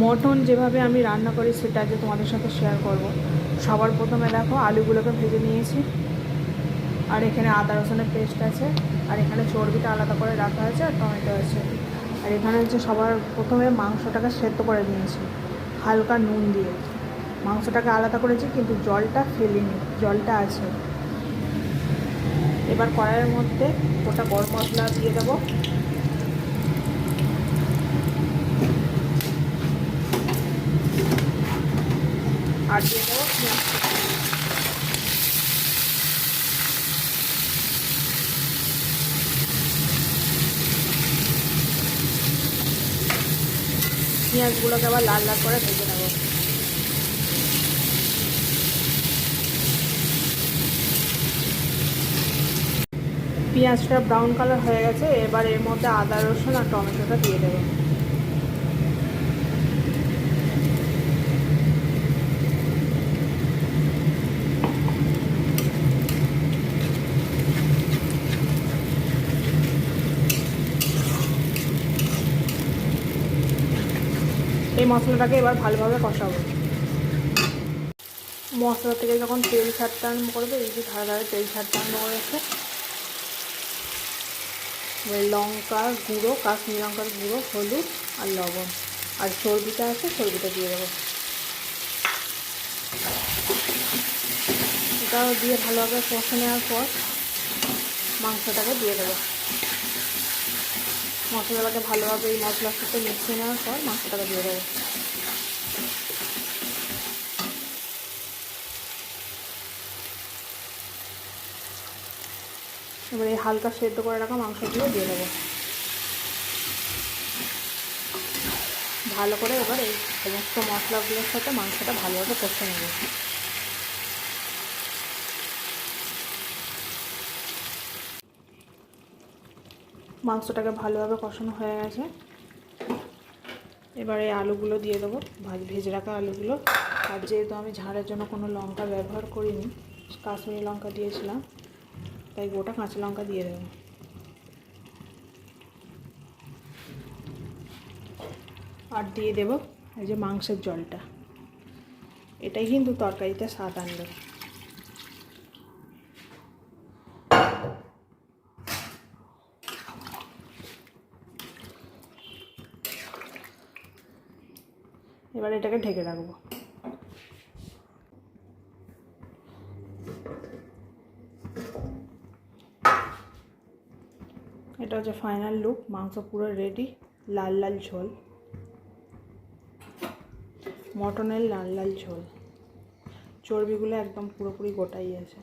Mutton যেভাবে আমি রান্না করি সেটা আজকে তোমাদের সাথে শেয়ার করব। সবার প্রথমে দেখো আলুগুলোকে ভেজে নিয়েছি, আর এখানে আদা রসুনের পেস্ট আছে, আর এখানে চর্বিটা আলাদা করে রাখা আছে, আর টমেটো আছে। আর এখানে হচ্ছে সবার প্রথমে মাংসটাকে সেদ্ধ করে নিয়েছি হালকা নুন দিয়ে। মাংসটাকে আলাদা করেছি কিন্তু জলটা ফেলিনি, জলটা আছে। এবার কড়াইয়ের মধ্যে গোটা গরম মশলা দিয়ে দেবো, আর দিয়ে দেবো পেঁয়াজ। পেঁয়াজগুলোকে আবার লাল লাল করে ভেজে নেব। পেঁয়াজটা ব্রাউন কালার হয়ে গেছে, এবার এর মধ্যে আদা রসুন আর টমেটোটা দিয়ে দেবো। এই মশলাটাকে এবার ভালোভাবে কষাবো। মশলা থেকে যখন তেল ছাড়তে আরম্ভ করবে, এই যে ধারে ধারে তেল ছাড়তে আরম্ভ করেছে, লঙ্কার গুঁড়ো, কাশ্মীরি লঙ্কার গুঁড়ো, হলুদ আর লবণ, আর চর্বিটা আছে চর্বিটা দিয়ে দেবো। এটাও দিয়ে ভালোভাবে কষে নেওয়ার পর মাংসটাকে দিয়ে দেবো। মশলাটাকে ভালোভাবে এই মশলার সাথে মিশিয়ে নেওয়ার পর মাংসটাকে দিয়ে দেবো। এবার এই হালকা সেদ্ধ করে রাখা মাংসগুলো দিয়ে দেবো ভালো করে। এবার এই সমস্ত মশলাগুলোর সাথে মাংসটা ভালোভাবে কষে নেব। মাংসটাকে ভালোভাবে কষানো হয়ে গেছে, এবার এই আলুগুলো দিয়ে দেবো, ভেজে রাখা আলুগুলো। আর যেহেতু আমি ঝালের জন্য কোনো লঙ্কা ব্যবহার করিনি, কাশ্মীরি লঙ্কা দিয়েছিলাম, তাই গোটা কাঁচা লঙ্কা দিয়ে দেবো। আর দিয়ে দেবো এই যে মাংসের জলটা, এটাই কিন্তু তরকারিতে স্বাদ আনবে। এবার এটাকে ঢেকে রাখবো। এটা হচ্ছে ফাইনাল লুক, মাংস পুরো রেডি। লাল লাল ঝোল, মটনের লাল লাল ঝোল, চর্বিগুলো একদম পুরোপুরি গোটাই আছে।